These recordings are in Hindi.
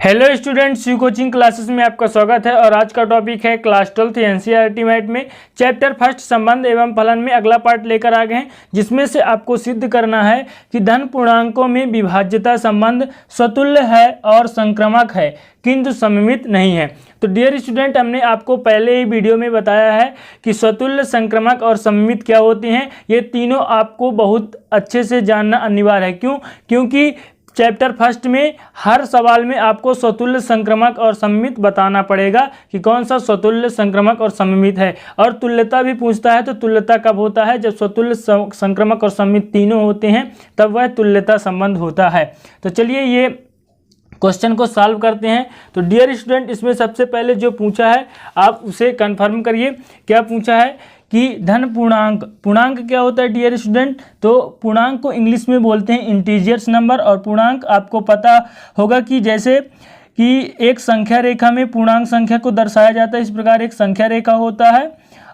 Hello students, you coaching classes में आपका स्वागत है। और आज का टॉपिक है क्लास 12th एनसीईआरटी मैथ में चैप्टर फर्स्ट संबंध एवं फलन में अगला पार्ट लेकर आ गए हैं, जिसमें से आपको सिद्ध करना है कि धन पूर्णांकों में विभाज्यता संबंध स्वतुल्य है और संक्रामक है किंतु सममित नहीं है। तो डियर स्टूडेंट, हमने आपको पहले ही वीडियो में बताया है कि स्वतुल्य, संक्रामक और सममित क्या होते हैं। ये तीनों आपको बहुत अच्छे से जानना अनिवार्य है। क्योंकि चैप्टर फर्स्ट में हर सवाल में आपको स्वतुल्य, संक्रामक और सममित बताना पड़ेगा कि कौन सा स्वतुल्य, संक्रामक और सममित है। और तुल्यता भी पूछता है, तो तुल्यता कब होता है? जब स्वतुल्य, संक्रामक और सममित तीनों होते हैं तब वह तुल्यता संबंध होता है। तो चलिए ये क्वेश्चन को सॉल्व करते हैं। तो डियर स्टूडेंट, इसमें सबसे पहले जो पूछा है आप उसे कंफर्म करिए। क्या पूछा है कि धन पूर्णांक, पूर्णांक क्या होता है डियर स्टूडेंट? तो पूर्णांक को इंग्लिश में बोलते हैं इंटीजर्स नंबर। और पूर्णांक आपको पता होगा कि जैसे कि एक संख्या रेखा में पूर्णांक संख्या को दर्शाया जाता है, इस प्रकार एक संख्या रेखा होता है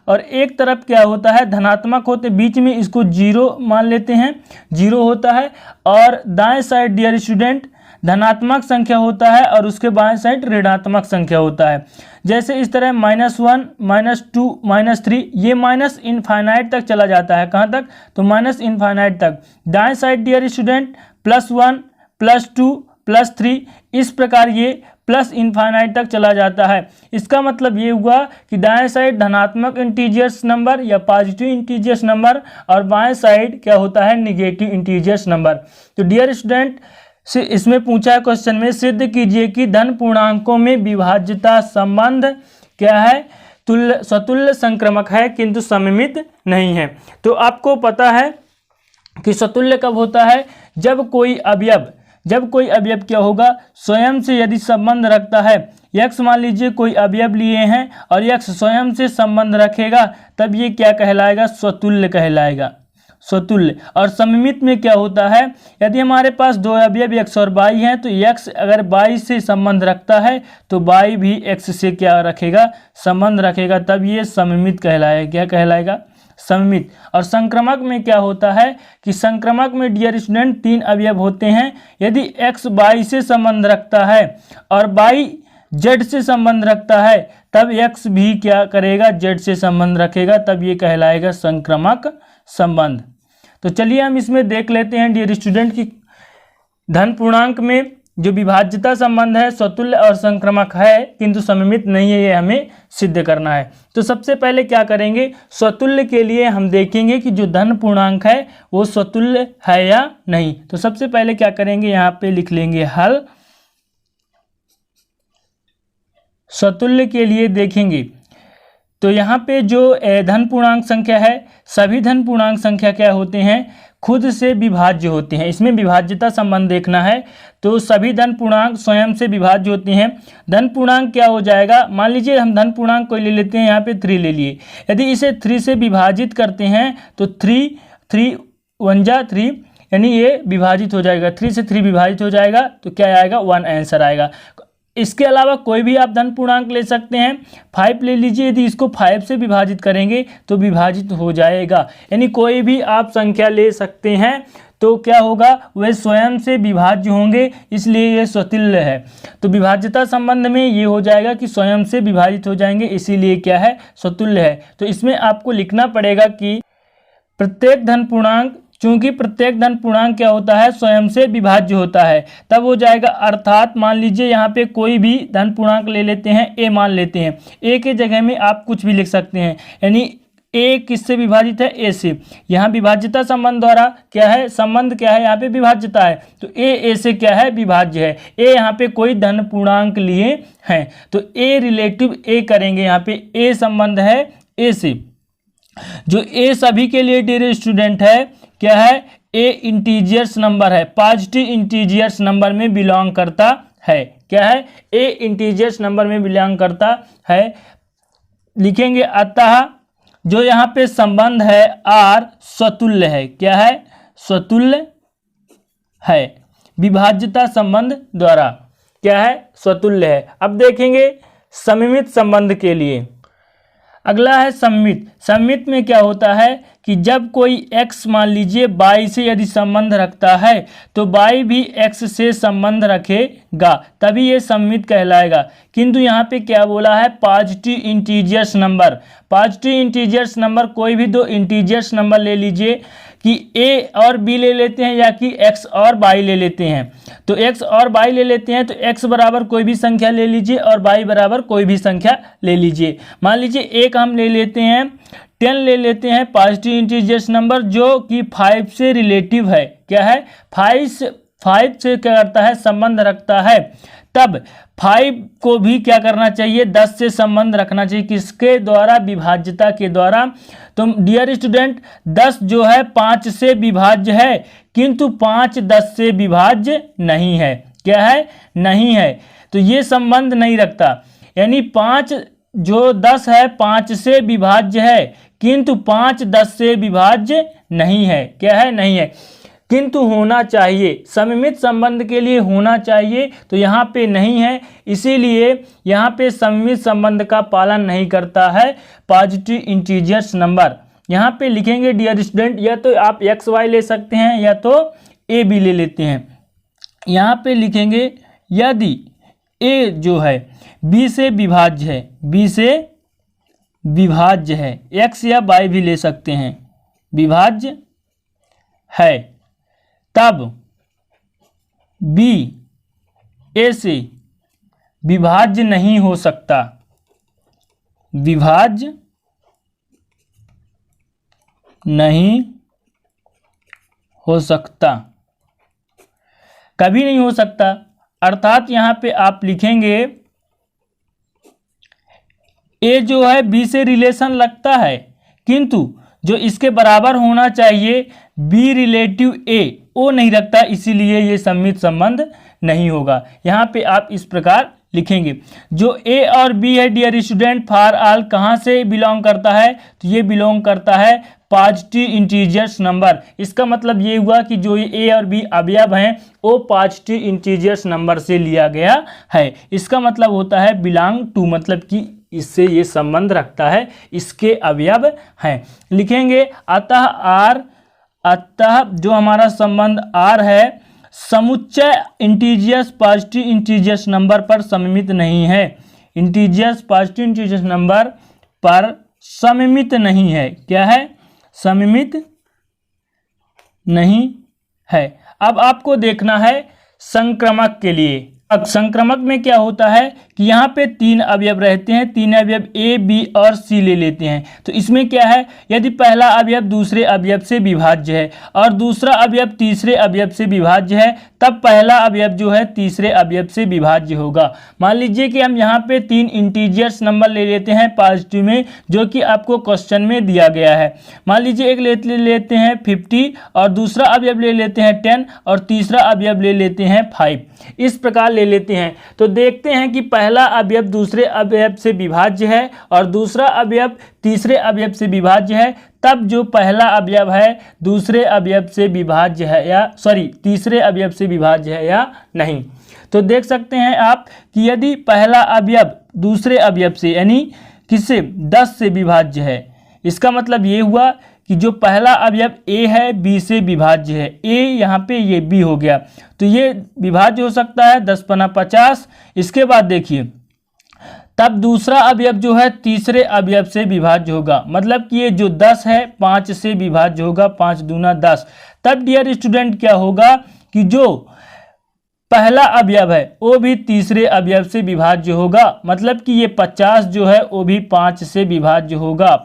और एक तरफ क्या होता है, धनात्मक होते, बीच में इसको जीरो मान लेते हैं, जीरो होता है। और दाएं साइड डियर स्टूडेंट धनात्मक संख्या होता है और उसके बाएं साइड ऋणात्मक संख्या होता है। जैसे इस तरह -1, -2, -3, ये माइनस इनफाइनाइट तक चला जाता है। कहाँ तक? तो माइनस इनफाइनाइट तक। दाएं साइड डियर स्टूडेंट +1, +2, +3, इस प्रकार ये प्लस इनफाइनाइट तक चला जाता है। इसका मतलब ये हुआ कि दाएं साइड धनात्मक इंटीजर्स नंबर या पॉजिटिव इंटीजर्स नंबर और बाएं साइड क्या होता है, निगेटिव इंटीजर्स नंबर। तो डियर स्टूडेंट, इसमें पूछा है क्वेश्चन में, सिद्ध कीजिए कि धन पूर्णांकों में विभाज्यता संबंध क्या है, स्वतुल्य, संक्रामक है किंतु सममित नहीं है। तो आपको पता है कि स्वतुल्य कब होता है? जब कोई अवयव क्या होगा, स्वयं से यदि संबंध रखता है। यक्स मान लीजिए कोई अवयव लिए हैं और यक्स स्वयं से संबंध रखेगा, तब ये क्या कहलाएगा? स्वतुल्य कहलाएगा, स्वतुल्य। और सममित में क्या होता है, यदि हमारे पास दो अवयव x और y हैं, तो x अगर y से संबंध रखता है तो y भी x से क्या रखेगा, संबंध रखेगा, तब ये सममित कहलाएगा। क्या कहलाएगा? सममित। और संक्रामक में क्या होता है कि संक्रामक में डियर स्टूडेंट तीन अवयव होते हैं। यदि x y से संबंध रखता है और y z से संबंध रखता है, तब x भी क्या करेगा, z से संबंध रखेगा, तब ये कहलाएगा संक्रामक संबंध। तो चलिए हम इसमें देख लेते हैं डियर स्टूडेंट कि धन पूर्णांक में जो विभाज्यता संबंध है स्वतुल्य और संक्रामक है किंतु सममित नहीं है, ये हमें सिद्ध करना है। तो सबसे पहले क्या करेंगे, स्वतुल्य के लिए हम देखेंगे कि जो धन पूर्णांक है वो स्वतुल्य है या नहीं। तो सबसे पहले क्या करेंगे, यहाँ पे लिख लेंगे हल। स्वतुल्य के लिए देखेंगे तो यहाँ पे जो धन पूर्णांक संख्या है, सभी धन पूर्णांक संख्या क्या होते हैं, खुद से विभाज्य होते हैं। इसमें विभाज्यता संबंध देखना है, तो सभी धन पूर्णांक स्वयं से विभाज्य होते हैं। धन पूर्णांक क्या हो जाएगा, मान लीजिए हम धन पूर्णांक को ले लेते हैं, यहाँ पे 3 ले लिए। यदि इसे 3 से विभाजित करते हैं तो 3 1 जा 3, यानी ये विभाजित हो जाएगा, 3 से 3 विभाजित हो जाएगा, तो क्या आएगा, 1 आंसर आएगा। इसके अलावा कोई भी आप धन पूर्णांक ले सकते हैं। 5 ले लीजिए, यदि इसको 5 से विभाजित करेंगे तो विभाजित हो जाएगा। यानी कोई भी आप संख्या ले सकते हैं, तो क्या होगा, वे स्वयं से विभाज्य होंगे, इसलिए ये स्वतुल्य है। तो विभाज्यता संबंध में ये हो जाएगा कि स्वयं से विभाजित हो जाएंगे, इसीलिए क्या है, स्वतुल्य है। तो इसमें आपको लिखना पड़ेगा कि प्रत्येक धन पूर्णांक, चूंकि प्रत्येक धन पूर्णांक क्या होता है, स्वयं से विभाज्य होता है, तब हो जाएगा। अर्थात मान लीजिए यहाँ पे कोई भी धन पूर्णांक ले लेते हैं, a मान लेते हैं, a के जगह में आप कुछ भी लिख सकते हैं। यानी a किससे विभाजित है, a से। यहाँ विभाज्यता संबंध द्वारा क्या है, संबंध क्या है, यहाँ पे विभाज्यता है, तो a से क्या है, विभाज्य है। a यहाँ पे कोई धन पूर्णांक लिए हैं, तो a रिलेटिव a करेंगे, यहाँ पे a संबंध है a से। जो a सभी के लिए डियर स्टूडेंट है, क्या है, a इंटीजर्स नंबर है, पॉजिटिव इंटीजर्स नंबर में बिलोंग करता है। क्या है, a इंटीजर्स नंबर में बिलोंग करता है। लिखेंगे अतः जो यहाँ पे संबंध है r स्वतुल्य है। क्या है, स्वतुल्य है, विभाज्यता संबंध द्वारा क्या है, स्वतुल्य है। अब देखेंगे सममित संबंध के लिए। अगला है सममित। सममित में क्या होता है कि जब कोई x मान लीजिए y से यदि संबंध रखता है तो y भी x से संबंध रखेगा, तभी ये सममित कहलाएगा। किंतु यहाँ पे क्या बोला है, positive integers number. Positive integers number कोई भी दो इंटीजर्स नंबर ले लीजिए कि a और b ले लेते हैं या कि x और y ले लेते हैं। तो x और y ले लेते हैं तो x बराबर कोई भी संख्या ले लीजिए और y बराबर कोई भी संख्या ले लीजिए। मान लीजिए एक हम ले लेते हैं 10 ले लेते हैं पॉजिटिव इंटीजर्स नंबर जो कि 5 से रिलेटिव है। क्या है, 5 से क्या करता है, संबंध रखता है। तब 5 को भी क्या करना चाहिए, 10 से संबंध रखना चाहिए। किसके द्वारा, विभाज्यता के द्वारा। तो डियर स्टूडेंट 10 जो है 5 से विभाज्य है, किंतु 5 10 से विभाज्य नहीं है। क्या है, नहीं है। तो ये संबंध नहीं रखता, यानी 5 जो 10 है 5 से विभाज्य है, किंतु 5 10 से विभाज्य नहीं है। क्या है, नहीं है, किंतु होना चाहिए। सममित संबंध के लिए होना चाहिए, तो यहाँ पे नहीं है, इसीलिए यहाँ पे सममित संबंध का पालन नहीं करता है पॉजिटिव इंटीजर्स नंबर। यहाँ पे लिखेंगे डियर स्टूडेंट, या तो आप एक्स वाई ले सकते हैं या तो ए बी ले लेते हैं। यहाँ पे लिखेंगे यदि ए जो है बी से विभाज्य है, बी से विभाज्य है, एक्स या वाई भी ले सकते हैं, विभाज्य है, तब बी ए से विभाज्य नहीं हो सकता। विभाज्य नहीं हो सकता, कभी नहीं हो सकता। अर्थात यहाँ पे आप लिखेंगे ए जो है बी से रिलेशन लगता है, किंतु जो इसके बराबर होना चाहिए बी रिलेटिव ए, वो नहीं रखता, इसीलिए ये सममित संबंध नहीं होगा। यहाँ पे आप इस प्रकार लिखेंगे। जो ए और बी है डियर स्टूडेंट, फॉर ऑल कहाँ से बिलोंग करता है, तो ये बिलोंग करता है पॉजिटिव इंटीजर्स नंबर। इसका मतलब ये हुआ कि जो ए और बी अवयव हैं वो पॉजिटिव इंटीजर्स नंबर से लिया गया है। इसका मतलब होता है बिलोंग टू, मतलब कि इससे ये संबंध रखता है, इसके अवयव हैं। लिखेंगे अतः जो हमारा संबंध आर है समुच्चय इंटीजर्स पॉजिटिव इंटीजर्स नंबर पर सममित नहीं है। इंटीजर्स पॉजिटिव इंटीजर्स नंबर पर सममित नहीं है। क्या है, सममित नहीं है। अब आपको देखना है संक्रमक के लिए। अब संक्रमक में क्या होता है कि यहाँ पे 3 अवयव रहते हैं, 3 अवयव ए बी और सी ले लेते हैं। तो इसमें क्या है, यदि पहला अवयव दूसरे अवयव से विभाज्य है और दूसरा अवयव तीसरे अवयव से विभाज्य है, तब पहला अवयव जो है तीसरे अवयव से विभाज्य होगा। मान लीजिए कि हम यहाँ पे 3 इंटीजर्स नंबर ले लेते हैं पॉजिटिव में, जो कि आपको क्वेश्चन में दिया गया है। मान लीजिए एक लेते हैं 50 और दूसरा अवयव ले लेते हैं 10 और तीसरा अवयव ले लेते हैं 5। इस प्रकार ले लेते हैं। तो देखते हैं कि पहला अवयव दूसरे अवयव से विभाज्य है और दूसरा अवयव तीसरे अवयव से विभाज्य है, तब जो पहला अवयव है दूसरे अवयव से विभाज्य है या तीसरे अवयव से विभाज्य है या नहीं। तो देख सकते हैं आप कि यदि पहला अवयव दूसरे अवयव से यानी किससे 10 से विभाज्य है, इसका मतलब ये हुआ कि जो पहला अवयव ए है बी से विभाज्य है। ए यहाँ पे ये बी हो गया, तो ये विभाज्य हो सकता है 10 पना 50। इसके बाद देखिए तब दूसरा अवयव जो है तीसरे अवयव से विभाज्य होगा, मतलब कि ये जो 10 है 5 से विभाज्य होगा, 5 दूना 10। तब डियर स्टूडेंट क्या होगा कि जो पहला अवयव है वो भी तीसरे अवयव से विभाज्य होगा, मतलब कि ये 50 जो है वो भी 5 से विभाज्य होगा।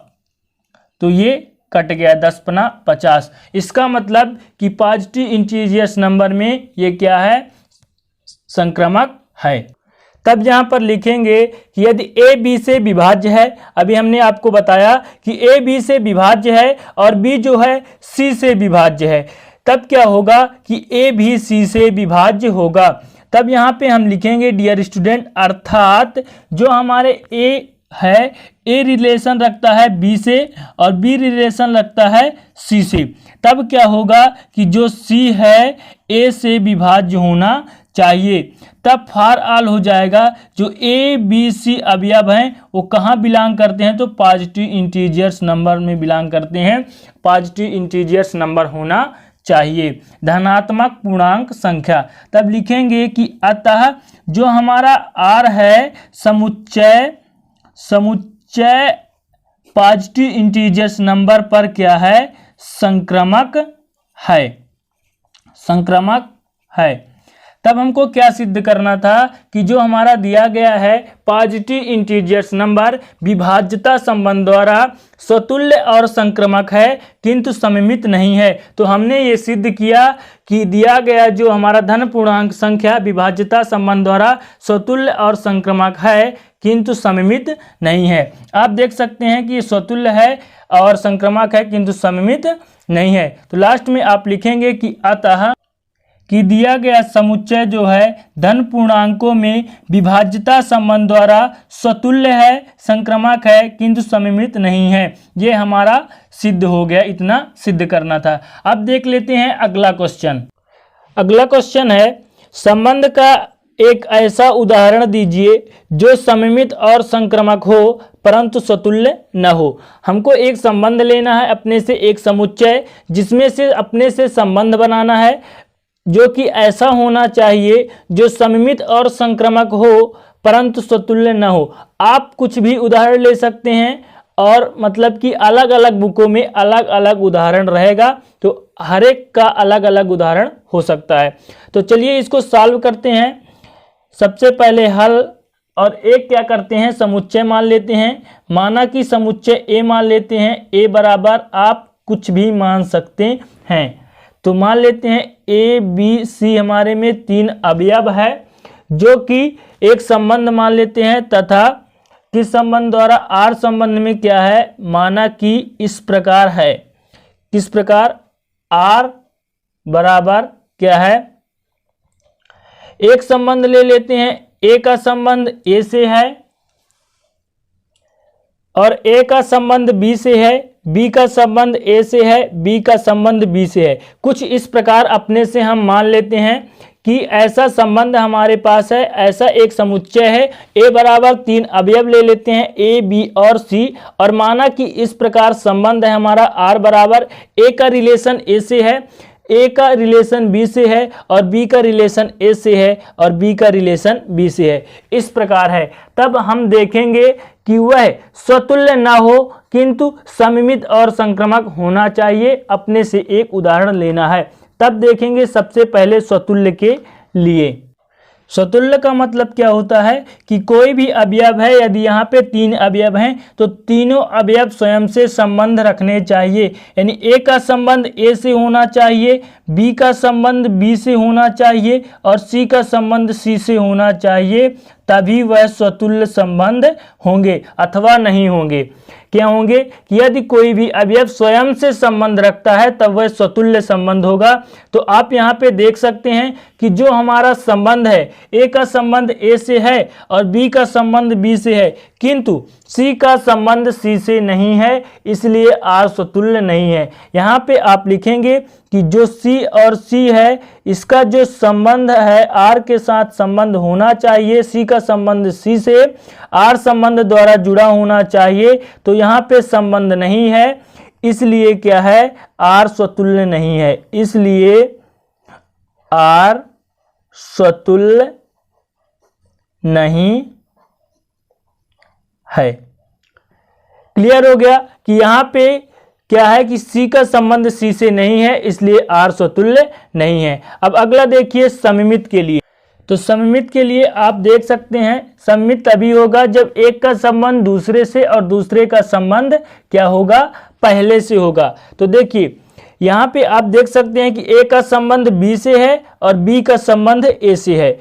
तो ये कट गया 10 पना 50। इसका मतलब कि पॉजिटिव इंटीजर्स नंबर में ये क्या है, संक्रमक है। तब यहाँ पर लिखेंगे कि यदि ए बी से विभाज्य है, अभी हमने आपको बताया कि ए बी से विभाज्य है और बी जो है सी से विभाज्य है, तब क्या होगा कि ए भी सी से विभाज्य होगा। तब यहाँ पे हम लिखेंगे डियर स्टूडेंट, अर्थात जो हमारे ए है ए रिलेशन रखता है बी से और बी रिलेशन रखता है सी से, तब क्या होगा कि जो सी है ए से विभाज्य होना चाहिए। तब फॉर ऑल हो जाएगा। जो ए बी सी अवयव हैं वो कहाँ बिलोंग करते हैं, तो पॉजिटिव इंटीजर्स नंबर में बिलोंग करते हैं। पॉजिटिव इंटीजर्स नंबर होना चाहिए, धनात्मक पूर्णांक संख्या। तब लिखेंगे कि अतः जो हमारा आर है समुच्चय पॉजिटिव इंटीजर्स नंबर पर क्या है, संक्रामक है। तब हमको क्या सिद्ध करना था कि जो हमारा दिया गया है पॉजिटिव इंटीजर्स नंबर विभाज्यता संबंध द्वारा स्वतुल्य और संक्रामक है किंतु सममित नहीं है। तो हमने ये सिद्ध किया कि दिया गया जो हमारा धन पूर्णांक संख्या विभाज्यता संबंध द्वारा स्वतुल्य और संक्रामक है किंतु सममित नहीं है। आप देख सकते हैं कि स्वतुल्य है और संक्रामक है किंतु सममित नहीं है। तो लास्ट में आप लिखेंगे कि अतः कि दिया गया समुच्चय जो है धन पूर्णांकों में विभाज्यता संबंध द्वारा स्वतुल्य है, संक्रामक है किंतु सममित नहीं है। ये हमारा सिद्ध हो गया, इतना सिद्ध करना था। अब देख लेते हैं अगला क्वेश्चन। अगला क्वेश्चन है संबंध का एक ऐसा उदाहरण दीजिए जो सममित और संक्रामक हो परंतु स्वतुल्य न हो। हमको एक संबंध लेना है अपने से, एक समुच्चय जिसमें से अपने से संबंध बनाना है जो कि ऐसा होना चाहिए जो सममित और संक्रामक हो परंतु स्वतुल्य न हो। आप कुछ भी उदाहरण ले सकते हैं और मतलब कि अलग अलग बुकों में अलग अलग उदाहरण रहेगा, तो हर एक का अलग अलग उदाहरण हो सकता है। तो चलिए इसको सॉल्व करते हैं। सबसे पहले हल और एक क्या करते हैं, समुच्चय मान लेते हैं। माना कि समुच्चय ए मान लेते हैं, ए बराबर आप कुछ भी मान सकते हैं। तो मान लेते हैं ए बी सी हमारे में 3 अवयव है जो कि एक संबंध मान लेते हैं तथा किस संबंध द्वारा, आर संबंध में क्या है, माना कि इस प्रकार है। किस प्रकार, आर बराबर क्या है, एक संबंध ले लेते हैं। ए का संबंध ए से है और ए का संबंध बी से है, बी का संबंध ए से है, बी का संबंध बी से है। कुछ इस प्रकार अपने से हम मान लेते हैं कि ऐसा संबंध हमारे पास है, ऐसा एक समुच्चय है। ए बराबर 3 अवयव ले लेते हैं, ए बी और सी, और माना कि इस प्रकार संबंध है हमारा आर बराबर ए का रिलेशन ए से है, ए का रिलेशन बी से है और बी का रिलेशन ए से है और बी का रिलेशन बी से है। इस प्रकार है। तब हम देखेंगे कि वह स्वतुल्य ना हो किंतु सममित और संक्रामक होना चाहिए। अपने से एक उदाहरण लेना है। तब देखेंगे सबसे पहले स्वतुल्य के लिए। स्वतुल्य का मतलब क्या होता है कि कोई भी अवयव है, यदि यहाँ पे 3 अवयव हैं तो तीनों अवयव स्वयं से संबंध रखने चाहिए। यानी ए का संबंध ए से होना चाहिए, बी का संबंध बी से होना चाहिए और सी का संबंध सी से होना चाहिए, तभी वह स्वतुल्य संबंध होंगे अथवा नहीं होंगे। क्या होंगे कि यदि कोई भी अवयव स्वयं से संबंध रखता है तब वह स्वतुल्य संबंध होगा। तो आप यहाँ पे देख सकते हैं कि जो हमारा संबंध है, ए का संबंध ए से है और बी का संबंध बी से है, किंतु सी का संबंध सी से नहीं है, इसलिए आर स्वतुल्य नहीं है। यहाँ पे आप लिखेंगे कि जो सी और सी है इसका जो संबंध है आर के साथ संबंध होना चाहिए, सी का संबंध सी से आर संबंध द्वारा जुड़ा होना चाहिए। तो यहाँ पे संबंध नहीं है, इसलिए क्या है, आर स्वतुल्य नहीं है, इसलिए आर स्वतुल्य नहीं है। क्लियर हो गया कि यहाँ पे क्या है कि सी का संबंध सी से नहीं है, इसलिए आर स्वतुल्य नहीं है। अब अगला देखिए सममित के लिए। तो सममित के लिए आप देख सकते हैं सममित तभी होगा जब एक का संबंध दूसरे से और दूसरे का संबंध क्या होगा, पहले से होगा। तो देखिए यहाँ पे आप देख सकते हैं कि ए का संबंध बी से है और बी का संबंध ए से है।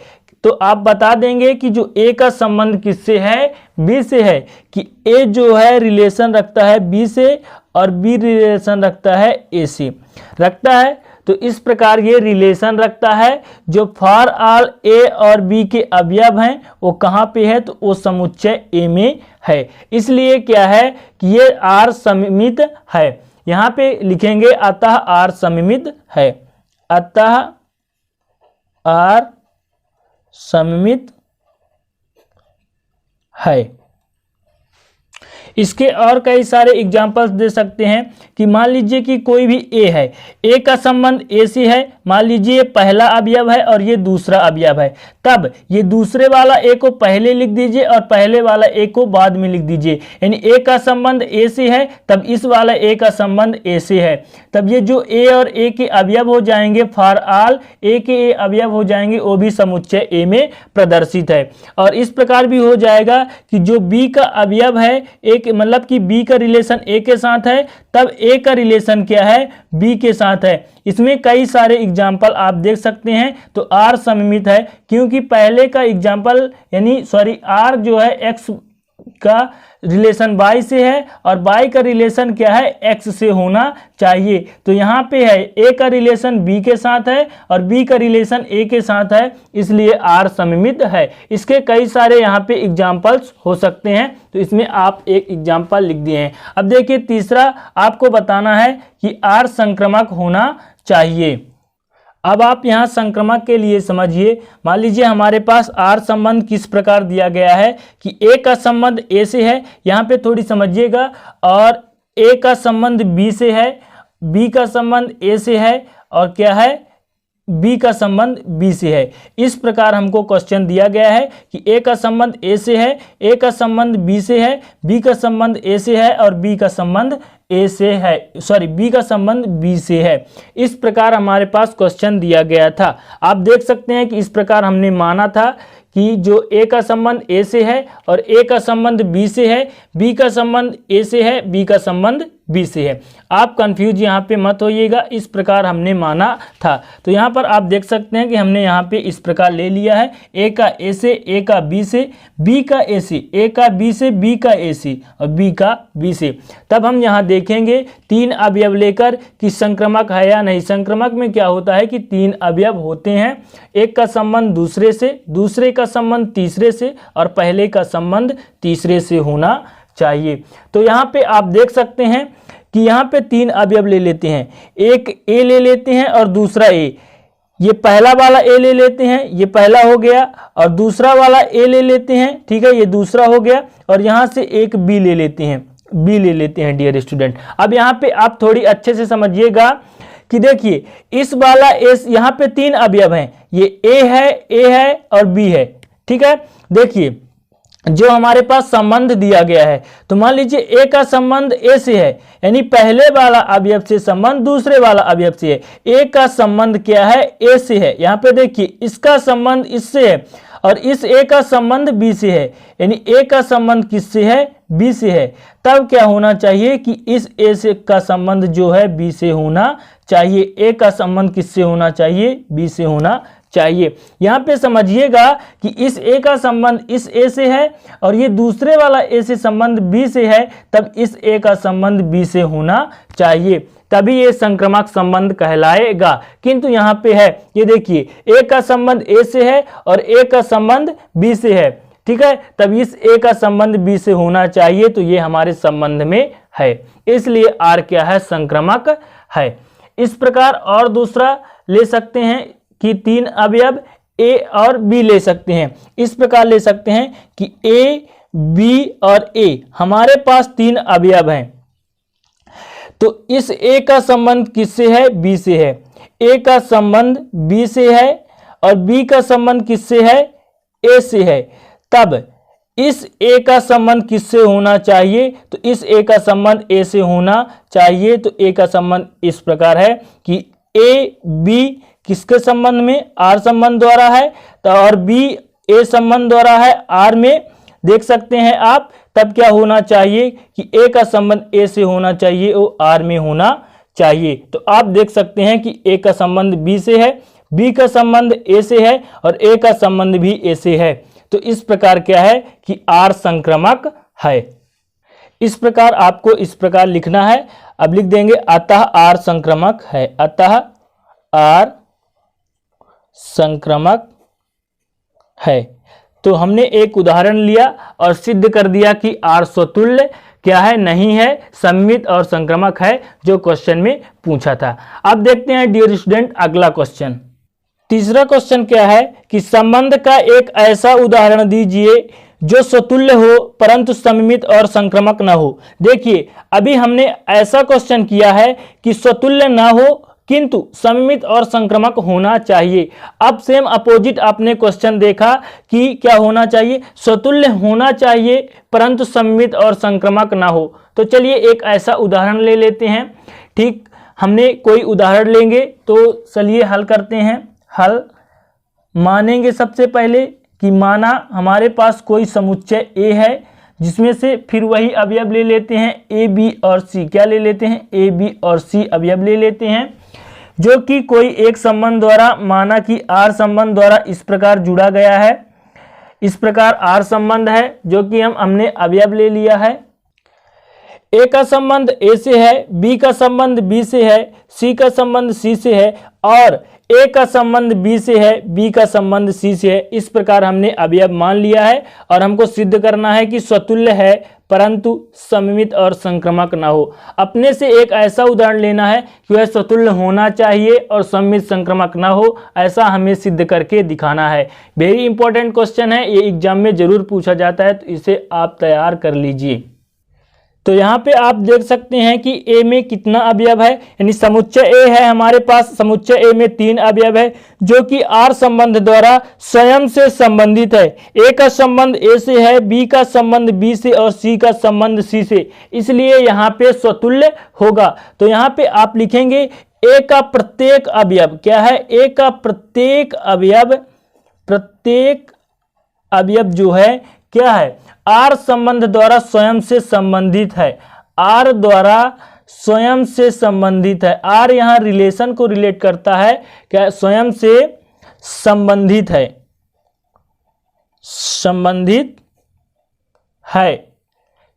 तो आप बता देंगे कि जो ए का संबंध किससे है, बी से है, कि ए जो है रिलेशन रखता है बी से और बी रिलेशन रखता है ए से रखता है। तो इस प्रकार ये रिलेशन रखता है। जो फॉर ऑल ए और बी के अवयव हैं वो कहाँ पे है, तो वो समुच्चय ए में है, इसलिए क्या है कि ये आर सममित है। यहाँ पे लिखेंगे अतः आर सममित है, अतः आर सममित है। इसके और कई सारे एग्जाम्पल्स दे सकते हैं कि मान लीजिए कि कोई भी ए है, ए का संबंध ए से है, मान लीजिए पहला अवयव है और ये दूसरा अवयव है, तब ये दूसरे वाला ए को पहले लिख दीजिए और पहले वाला ए को बाद में लिख दीजिए। यानी ए का संबंध ए से है, तब इस वाला ए का संबंध ए से है, तब ये जो ए और ए के अवयव हो जाएंगे फॉर ऑल ए के ए अवयव हो जाएंगे, वो भी समुच्चय ए में प्रदर्शित है। और इस प्रकार भी हो जाएगा कि जो बी का अवयव है ए, मतलब कि बी का रिलेशन ए के साथ है, तब ए का रिलेशन क्या है, बी के साथ है। इसमें कई सारे एग्जाम्पल आप देख सकते हैं। तो आर सममित है क्योंकि पहले का एग्जाम्पल यानी आर जो है एक्स का रिलेशन वाई से है और वाई का रिलेशन क्या है, एक्स से होना चाहिए। तो यहाँ पे है ए का रिलेशन बी के साथ है और बी का रिलेशन ए के साथ है, इसलिए आर सममित है। इसके कई सारे यहाँ पे एग्जाम्पल्स हो सकते हैं, तो इसमें आप एक एग्जाम्पल लिख दिए हैं। अब देखिए तीसरा आपको बताना है कि आर संक्रामक होना चाहिए। अब आप यहाँ संक्रामक के लिए समझिए, मान लीजिए हमारे पास आर संबंध किस प्रकार दिया गया है कि ए का संबंध ए से है, यहाँ पे थोड़ी समझिएगा, और ए का संबंध बी से है, बी का संबंध ए से है और क्या है, बी का संबंध बी से है। इस प्रकार हमको क्वेश्चन दिया गया है कि ए का संबंध ए से है, ए का संबंध बी से है, बी का संबंध ए से है और बी का संबंध ए से है, बी का संबंध बी से है। इस प्रकार हमारे पास क्वेश्चन दिया गया था। आप देख सकते हैं कि इस प्रकार हमने माना था कि जो ए का संबंध ए से है और ए का संबंध बी से है, बी का संबंध ए से है, बी का संबंध बी से है। आप कंफ्यूज यहाँ पे मत होइएगा, इस प्रकार हमने माना था। तो यहाँ पर आप देख सकते हैं कि हमने यहाँ पे इस प्रकार ले लिया है, ए का ए से, ए का बी से, बी का ए से, ए का बी से, बी का ए से और बी का बी से। तब हम यहाँ देखेंगे तीन अवयव लेकर कि संक्रामक है या नहीं। संक्रामक में क्या होता है कि तीन अवयव होते हैं, एक का संबंध दूसरे से, दूसरे का संबंध तीसरे से और पहले का संबंध तीसरे से होना चाहिए। तो यहाँ पे आप देख सकते हैं कि यहाँ पे तीन अवयव ले लेते हैं, एक ए ले लेते हैं और दूसरा ए, ये पहला वाला ए ले लेते हैं, ये पहला हो गया, और दूसरा वाला ए ले लेते हैं, ठीक है, ये दूसरा हो गया, और यहाँ से एक बी ले लेते हैं, बी ले लेते हैं डियर स्टूडेंट। अब यहाँ पे आप थोड़ी अच्छे से समझिएगा कि देखिए इस वाला ए, यहाँ पे तीन अवयव हैं, ये ए है और बी है, ठीक है। देखिए जो हमारे पास संबंध दिया गया है, तो मान लीजिए ए का संबंध ए से है, यानी पहले वाला अवयव से संबंध दूसरे वाला अवयव से है। ए का संबंध क्या है, ए से है, यहाँ पे देखिए इसका संबंध इससे है और इस ए का संबंध बी से है, यानी ए का संबंध किससे है, बी से है। तब क्या होना चाहिए कि इस ए से का संबंध जो है बी से होना चाहिए। ए का संबंध किससे होना चाहिए, बी से होना चाहिए। यहाँ पे समझिएगा कि इस ए का संबंध इस ए से है और ये दूसरे वाला ए से संबंध बी से है, तब इस ए का संबंध बी से होना चाहिए, तभी ये संक्रामक संबंध कहलाएगा। किंतु यहाँ पे है, ये देखिए ए का संबंध ए से है और ए का संबंध बी से है, ठीक है, तब इस ए का संबंध बी से होना चाहिए, तो ये हमारे संबंध में है, इसलिए आर क्या है, संक्रामक है। इस प्रकार और दूसरा ले सकते हैं कि तीन अवयव ए और बी ले सकते हैं। इस प्रकार ले सकते हैं कि ए, बी और ए हमारे पास तीन अवयव हैं, तो इस ए का संबंध किससे है, बी से है, ए का संबंध बी से है और बी का संबंध किससे है, ए से है। तब इस ए का संबंध किससे होना चाहिए, तो इस ए का संबंध ए से होना चाहिए। तो ए का संबंध इस प्रकार है कि ए बी किसके संबंध में, आर संबंध द्वारा है, तो और बी ए संबंध द्वारा है आर में, देख सकते हैं आप। तब क्या होना चाहिए कि ए का संबंध ए से होना चाहिए, वो आर में होना चाहिए। तो आप देख सकते हैं कि ए का संबंध बी से है, बी का संबंध ए से है और ए का संबंध भी ए से है। तो इस प्रकार क्या है कि आर संक्रामक है। इस प्रकार आपको इस प्रकार लिखना है। अब लिख देंगे अतः आर संक्रामक है, अतः आर संक्रामक है। तो हमने एक उदाहरण लिया और सिद्ध कर दिया कि आर स्वतुल्य क्या है, नहीं है, सममित और संक्रामक है, जो क्वेश्चन में पूछा था। अब देखते हैं डियर स्टूडेंट अगला क्वेश्चन। तीसरा क्वेश्चन क्या है कि संबंध का एक ऐसा उदाहरण दीजिए जो स्वतुल्य हो परंतु सममित और संक्रामक ना हो। देखिए अभी हमने ऐसा क्वेश्चन किया है कि स्वतुल्य ना हो किंतु सममित और संक्रामक होना चाहिए। अब सेम अपोजिट आपने क्वेश्चन देखा कि क्या होना चाहिए, स्वतुल्य होना चाहिए परंतु सममित और संक्रामक ना हो। तो चलिए एक ऐसा उदाहरण ले लेते हैं। ठीक, हमने कोई उदाहरण लेंगे तो चलिए हल करते हैं। हल मानेंगे सबसे पहले कि माना हमारे पास कोई समुच्चय ए है जिसमें से फिर वही अवयव ले लेते हैं ए बी और सी। क्या ले लेते हैं, ए बी और सी अवयव ले लेते हैं जो कि कोई एक संबंध द्वारा, माना कि आर संबंध द्वारा इस प्रकार जुड़ा गया है। इस प्रकार आर संबंध है जो कि हमने अवयव ले लिया है। ए का संबंध ए से है, बी का संबंध बी से है, सी का संबंध सी से है और ए का संबंध बी से है, बी का संबंध सी से है। इस प्रकार हमने अवयव मान लिया है और हमको सिद्ध करना है कि स्वतुल्य है परंतु सममित और संक्रामक ना हो। अपने से एक ऐसा उदाहरण लेना है कि वह स्वतुल्य होना चाहिए और सममित संक्रामक ना हो, ऐसा हमें सिद्ध करके दिखाना है। वेरी इंपॉर्टेंट क्वेश्चन है, ये एग्जाम में जरूर पूछा जाता है, तो इसे आप तैयार कर लीजिए। तो यहाँ पे आप देख सकते हैं कि ए में कितना अवयव है, यानी समुच्चय ए है हमारे पास। समुच्चय ए में 3 अवयव है जो कि आर संबंध द्वारा स्वयं से संबंधित है। ए का संबंध ए से है, बी का संबंध बी से और सी का संबंध सी से, इसलिए यहाँ पे स्वतुल्य होगा। तो यहाँ पे आप लिखेंगे ए का प्रत्येक अवयव क्या है, ए का प्रत्येक अवयव जो है क्या है, आर संबंध द्वारा स्वयं से संबंधित है। आर द्वारा स्वयं से संबंधित है। आर यहां रिलेशन को रिलेट करता है, क्या स्वयं से संबंधित है, संबंधित है।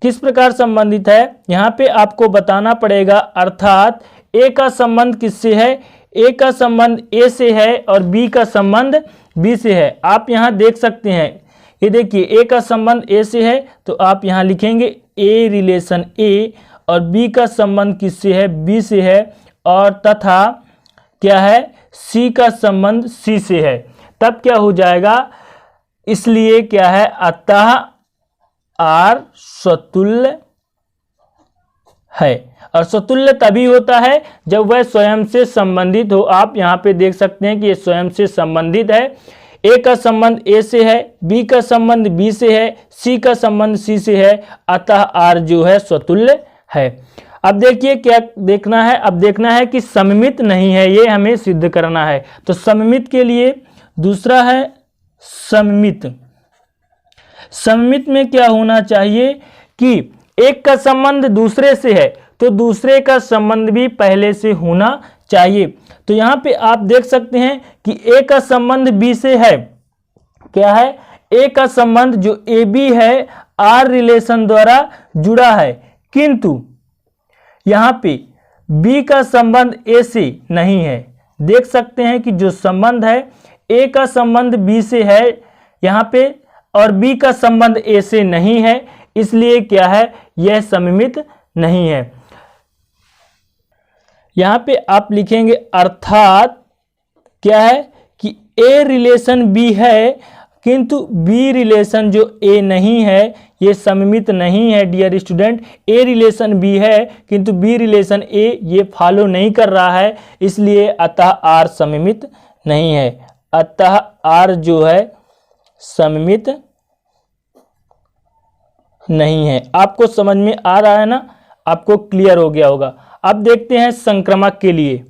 किस प्रकार संबंधित है यहां पे आपको बताना पड़ेगा, अर्थात ए का संबंध किससे है, ए का संबंध ए से है और बी का संबंध बी से है। आप यहां देख सकते हैं, ये देखिए ए का संबंध ए से है तो आप यहां लिखेंगे ए रिलेशन ए और बी का संबंध किससे है, बी से है और तथा क्या है, सी का संबंध सी से है। तब क्या हो जाएगा, इसलिए क्या है, अतः आर स्वतुल्य है। और स्वतुल्य तभी होता है जब वह स्वयं से संबंधित हो। आप यहां पे देख सकते हैं कि ये स्वयं से संबंधित है। ए का संबंध ए से है, बी का संबंध बी से है, सी का संबंध सी से है, अतः आर जो है स्वतुल्य है। अब देखिए क्या देखना है, अब देखना है कि सममित नहीं है, ये हमें सिद्ध करना है। तो सममित के लिए दूसरा है सममित। सममित में क्या होना चाहिए कि एक का संबंध दूसरे से है तो दूसरे का संबंध भी पहले से होना चाहिए। तो यहां पे आप देख सकते हैं कि ए का संबंध बी से है, क्या है, ए का संबंध जो ए बी है आर रिलेशन द्वारा जुड़ा है, किंतु यहां पे बी का संबंध ए से नहीं है। देख सकते हैं कि जो संबंध है ए का संबंध बी से है यहां पे और बी का संबंध ए से नहीं है, इसलिए क्या है, यह सममित नहीं है। यहां पे आप लिखेंगे अर्थात क्या है कि ए रिलेशन बी है किंतु बी रिलेशन जो ए नहीं है ये सममित नहीं है। Dear student, a relation B है किंतु बी रिलेशन ए ये फॉलो नहीं कर रहा है, इसलिए अतः आर सममित नहीं है। अतः आर जो है सममित नहीं है। आपको समझ में आ रहा है ना, आपको क्लियर हो गया होगा। अब देखते हैं संक्रामक के लिए।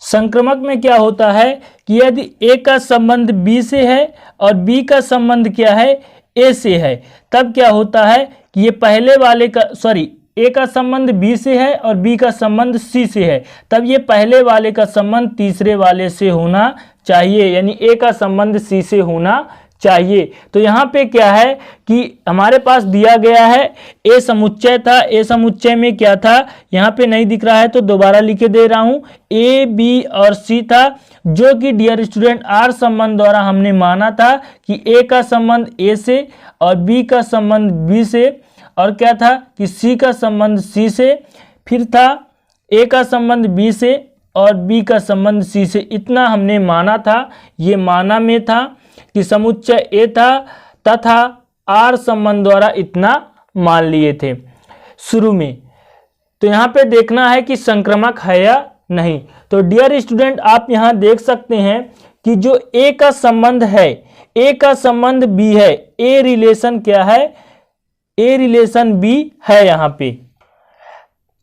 संक्रामक में क्या होता है कि यदि ए का संबंध बी से है और बी का संबंध क्या है, ए से है, तब क्या होता है कि ये पहले वाले का ए का संबंध बी से है और बी का संबंध सी से है, तब ये पहले वाले का संबंध तीसरे वाले से होना चाहिए, यानी ए का संबंध सी से होना चाहिए। तो यहाँ पे क्या है कि हमारे पास दिया गया है ए समुच्चय था, ए समुच्चय में क्या था, यहाँ पे नहीं दिख रहा है तो दोबारा लिख दे रहा हूँ, ए बी और सी था, जो कि डियर स्टूडेंट आर संबंध द्वारा हमने माना था कि ए का संबंध ए से और बी का संबंध बी से और क्या था कि सी का संबंध सी से, फिर था ए का संबंध बी से, और बी का संबंध सी से, इतना हमने माना था, ये माना में था कि समुच्चय ए था तथा आर संबंध द्वारा इतना मान लिए थे शुरू में। तो यहाँ पे देखना है कि संक्रामक है या नहीं। तो डियर स्टूडेंट, आप यहाँ देख सकते हैं कि जो ए का संबंध है, ए का संबंध बी है, ए रिलेशन क्या है, ए रिलेशन बी है यहाँ पे,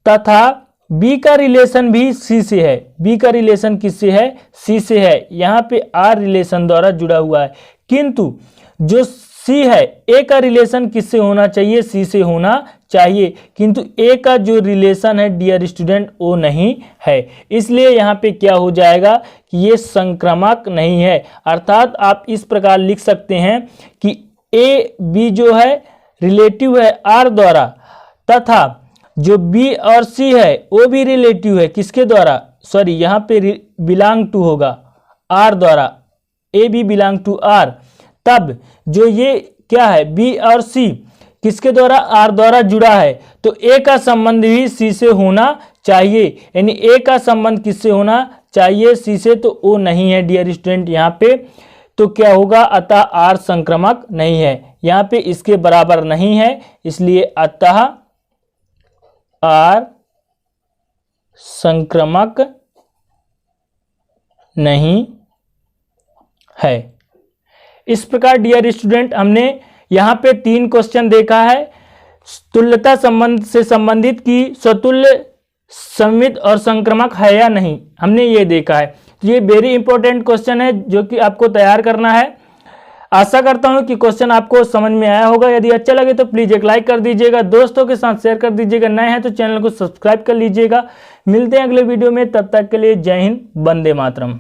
तथा बी का रिलेशन भी सी से है। बी का रिलेशन किससे है, सी से है। यहाँ पे आर रिलेशन द्वारा जुड़ा हुआ है, किंतु जो सी है, ए का रिलेशन किससे होना चाहिए, सी से होना चाहिए, किंतु ए का जो रिलेशन है डियर स्टूडेंट वो नहीं है, इसलिए यहाँ पे क्या हो जाएगा कि ये संक्रामक नहीं है। अर्थात आप इस प्रकार लिख सकते हैं कि ए बी जो है रिलेटिव है आर द्वारा, तथा जो बी और सी है वो भी रिलेटिव है किसके द्वारा, सॉरी यहाँ पे बिलोंग टू होगा आर द्वारा, A B belong to R. तब जो ये क्या है बी और सी किसके द्वारा, आर द्वारा जुड़ा है, तो ए का संबंध भी सी से होना चाहिए, यानी ए का संबंध किससे होना चाहिए, सी से, तो वो नहीं है डियर स्टूडेंट यहाँ पे। तो क्या होगा, अतः आर संक्रामक नहीं है, यहाँ पे इसके बराबर नहीं है, इसलिए अतः आर संक्रामक नहीं है। इस प्रकार डियर स्टूडेंट हमने यहाँ पे 3 क्वेश्चन देखा है। तुल्यता संबंध से संबंधित कि स्वतुल्य सममित और संक्रामक है या नहीं, हमने ये देखा है। तो ये वेरी इंपॉर्टेंट क्वेश्चन है जो कि आपको तैयार करना है। आशा करता हूँ कि क्वेश्चन आपको समझ में आया होगा। यदि अच्छा लगे तो प्लीज़ एक लाइक कर दीजिएगा, दोस्तों के साथ शेयर कर दीजिएगा, नए हैं तो चैनल को सब्सक्राइब कर लीजिएगा। मिलते हैं अगले वीडियो में, तब तक के लिए जय हिंद, वंदे मातरम।